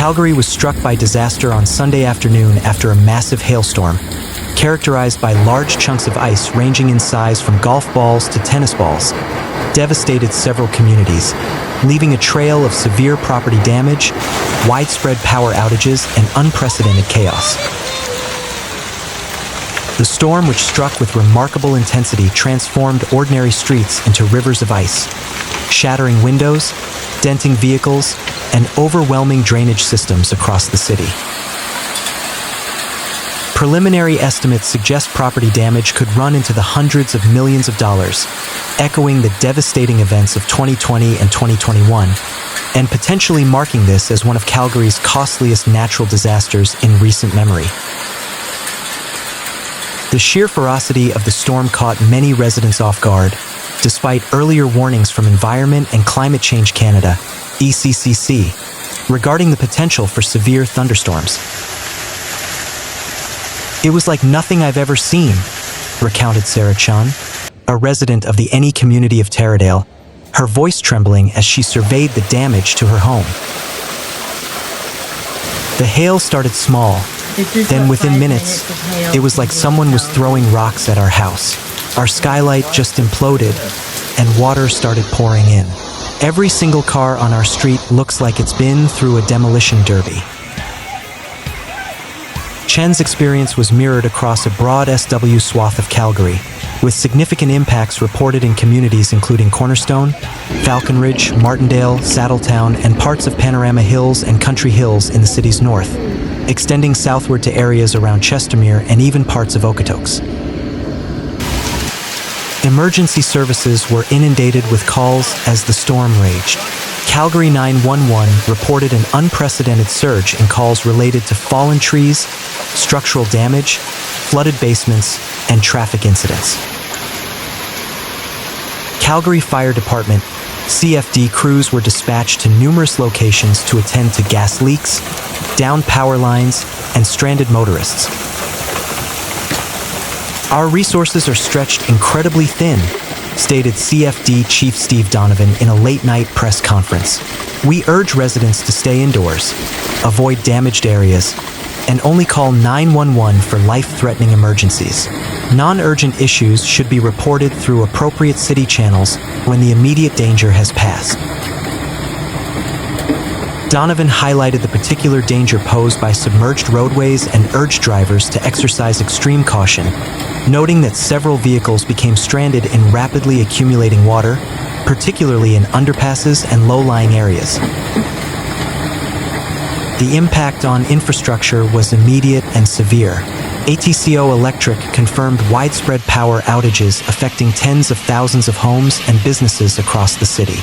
Calgary was struck by disaster on Sunday afternoon after a massive hailstorm, characterized by large chunks of ice ranging in size from golf balls to tennis balls, devastated several communities, leaving a trail of severe property damage, widespread power outages, and unprecedented chaos. The storm, which struck with remarkable intensity, transformed ordinary streets into rivers of ice, shattering windows, denting vehicles, and overwhelming drainage systems across the city. Preliminary estimates suggest property damage could run into the hundreds of millions of dollars, echoing the devastating events of 2020 and 2021, and potentially marking this as one of Calgary's costliest natural disasters in recent memory. The sheer ferocity of the storm caught many residents off guard, despite earlier warnings from Environment and Climate Change Canada, ECCC, regarding the potential for severe thunderstorms. "It was like nothing I've ever seen," recounted Sarah Chun, a resident of the Any community of Taradale, her voice trembling as she surveyed the damage to her home. "The hail started small. Then within minutes, it was like someone was throwing rocks at our house. Our skylight just imploded, and water started pouring in. Every single car on our street looks like it's been through a demolition derby." Chen's experience was mirrored across a broad SW swath of Calgary, with significant impacts reported in communities including Cornerstone, Falconridge, Martindale, Saddletown, and parts of Panorama Hills and Country Hills in the city's north, extending southward to areas around Chestermere and even parts of Okotoks. Emergency services were inundated with calls as the storm raged. Calgary 911 reported an unprecedented surge in calls related to fallen trees, structural damage, flooded basements, and traffic incidents. Calgary Fire Department CFD crews were dispatched to numerous locations to attend to gas leaks, downed power lines, and stranded motorists. "Our resources are stretched incredibly thin," stated CFD Chief Steve Donovan in a late-night press conference. "We urge residents to stay indoors, avoid damaged areas, and only call 911 for life-threatening emergencies. Non-urgent issues should be reported through appropriate city channels when the immediate danger has passed." Donovan highlighted the particular danger posed by submerged roadways and urged drivers to exercise extreme caution, noting that several vehicles became stranded in rapidly accumulating water, particularly in underpasses and low-lying areas. The impact on infrastructure was immediate and severe. ATCO Electric confirmed widespread power outages affecting tens of thousands of homes and businesses across the city.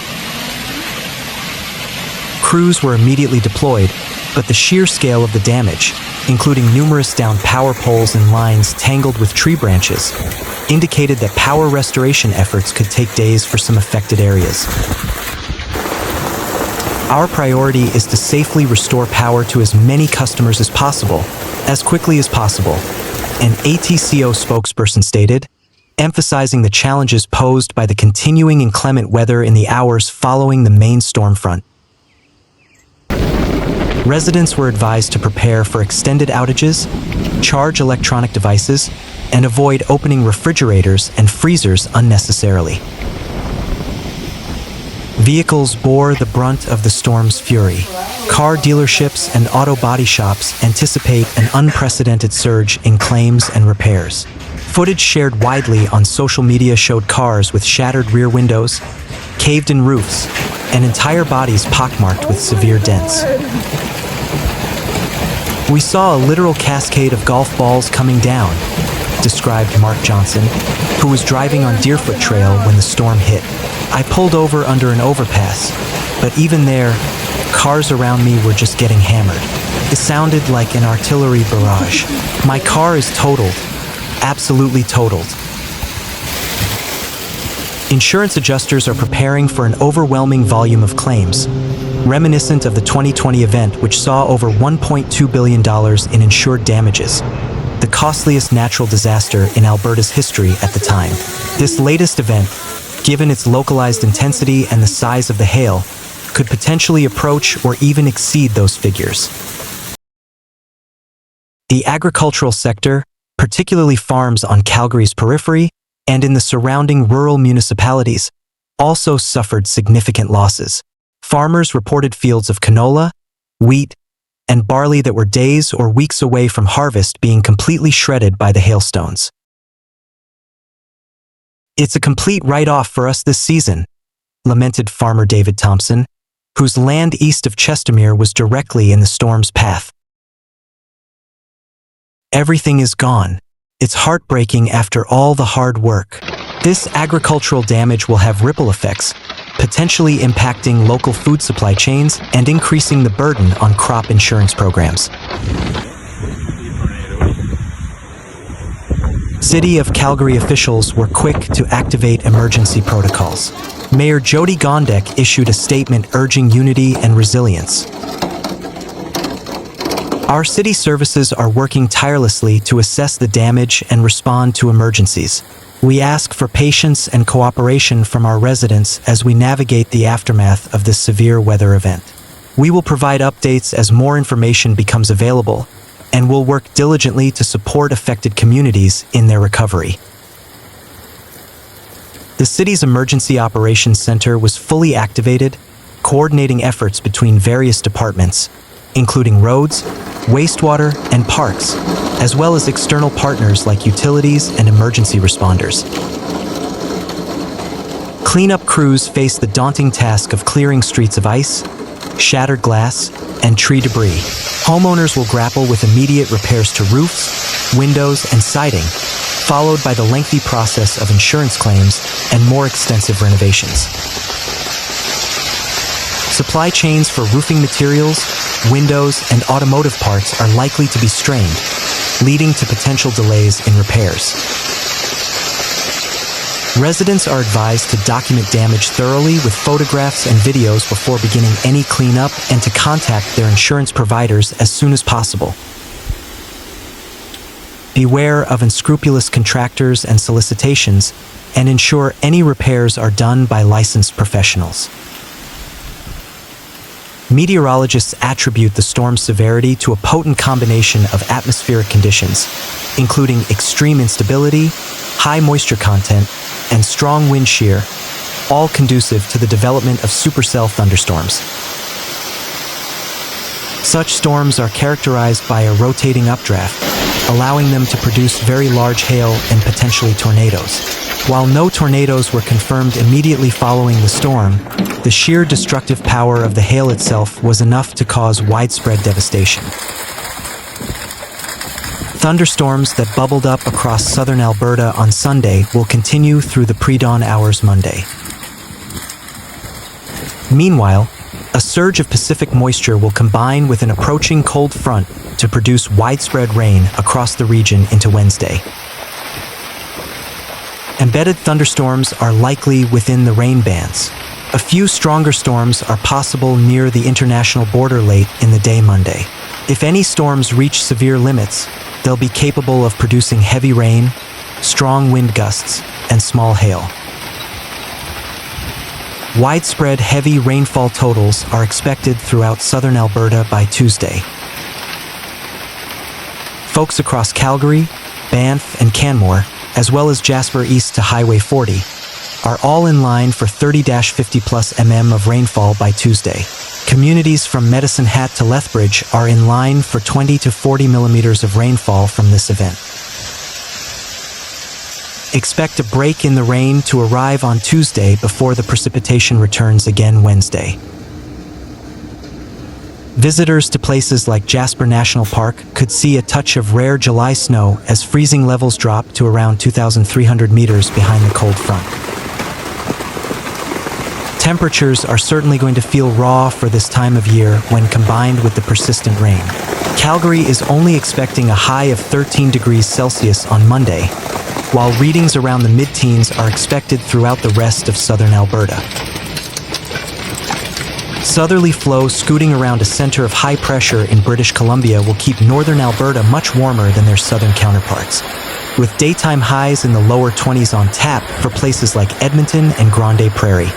Crews were immediately deployed, but the sheer scale of the damage, including numerous downed power poles and lines tangled with tree branches, indicated that power restoration efforts could take days for some affected areas. "Our priority is to safely restore power to as many customers as possible, as quickly as possible," an ATCO spokesperson stated, emphasizing the challenges posed by the continuing inclement weather in the hours following the main storm front. Residents were advised to prepare for extended outages, charge electronic devices, and avoid opening refrigerators and freezers unnecessarily. Vehicles bore the brunt of the storm's fury. Car dealerships and auto body shops anticipate an unprecedented surge in claims and repairs. Footage shared widely on social media showed cars with shattered rear windows, caved-in roofs, and entire bodies pockmarked with severe dents. "We saw a literal cascade of golf balls coming down," described Mark Johnson, who was driving on Deerfoot Trail when the storm hit. "I pulled over under an overpass, but even there, cars around me were just getting hammered. It sounded like an artillery barrage. My car is totaled, absolutely totaled." Insurance adjusters are preparing for an overwhelming volume of claims, reminiscent of the 2020 event, which saw over $1.2 billion in insured damages, the costliest natural disaster in Alberta's history at the time. This latest event, given its localized intensity and the size of the hail, could potentially approach or even exceed those figures. The agricultural sector, particularly farms on Calgary's periphery and in the surrounding rural municipalities, also suffered significant losses. Farmers reported fields of canola, wheat, and barley that were days or weeks away from harvest being completely shredded by the hailstones. "It's a complete write-off for us this season," lamented farmer David Thompson, whose land east of Chestermere was directly in the storm's path. "Everything is gone. It's heartbreaking after all the hard work. This agricultural damage will have ripple effects, potentially impacting local food supply chains and increasing the burden on crop insurance programs." City of Calgary officials were quick to activate emergency protocols. Mayor Jody Gondek issued a statement urging unity and resilience. "Our city services are working tirelessly to assess the damage and respond to emergencies. We ask for patience and cooperation from our residents as we navigate the aftermath of this severe weather event. We will provide updates as more information becomes available, and will work diligently to support affected communities in their recovery." The city's Emergency Operations Center was fully activated, coordinating efforts between various departments, including roads, wastewater, and parks, as well as external partners like utilities and emergency responders. Cleanup crews face the daunting task of clearing streets of ice, shattered glass, and tree debris. Homeowners will grapple with immediate repairs to roofs, windows, and siding, followed by the lengthy process of insurance claims and more extensive renovations. Supply chains for roofing materials, windows, and automotive parts are likely to be strained, leading to potential delays in repairs. Residents are advised to document damage thoroughly with photographs and videos before beginning any cleanup and to contact their insurance providers as soon as possible. Beware of unscrupulous contractors and solicitations, and ensure any repairs are done by licensed professionals. Meteorologists attribute the storm's severity to a potent combination of atmospheric conditions, including extreme instability, high moisture content, and strong wind shear, all conducive to the development of supercell thunderstorms. Such storms are characterized by a rotating updraft, allowing them to produce very large hail and potentially tornadoes. While no tornadoes were confirmed immediately following the storm, the sheer destructive power of the hail itself was enough to cause widespread devastation. Thunderstorms that bubbled up across southern Alberta on Sunday will continue through the pre-dawn hours Monday. Meanwhile, a surge of Pacific moisture will combine with an approaching cold front to produce widespread rain across the region into Wednesday. Embedded thunderstorms are likely within the rain bands. A few stronger storms are possible near the international border late in the day Monday. If any storms reach severe limits, they'll be capable of producing heavy rain, strong wind gusts, and small hail. Widespread heavy rainfall totals are expected throughout southern Alberta by Tuesday. Folks across Calgary, Banff, and Canmore, as well as Jasper east to Highway 40, are all in line for 30-50+ mm of rainfall by Tuesday. Communities from Medicine Hat to Lethbridge are in line for 20 to 40 millimeters of rainfall from this event. Expect a break in the rain to arrive on Tuesday before the precipitation returns again Wednesday. Visitors to places like Jasper National Park could see a touch of rare July snow as freezing levels drop to around 2,300 meters behind the cold front. Temperatures are certainly going to feel raw for this time of year when combined with the persistent rain. Calgary is only expecting a high of 13 degrees Celsius on Monday, while readings around the mid-teens are expected throughout the rest of southern Alberta. Southerly flow scooting around a center of high pressure in British Columbia will keep northern Alberta much warmer than their southern counterparts, with daytime highs in the lower 20s on tap for places like Edmonton and Grande Prairie.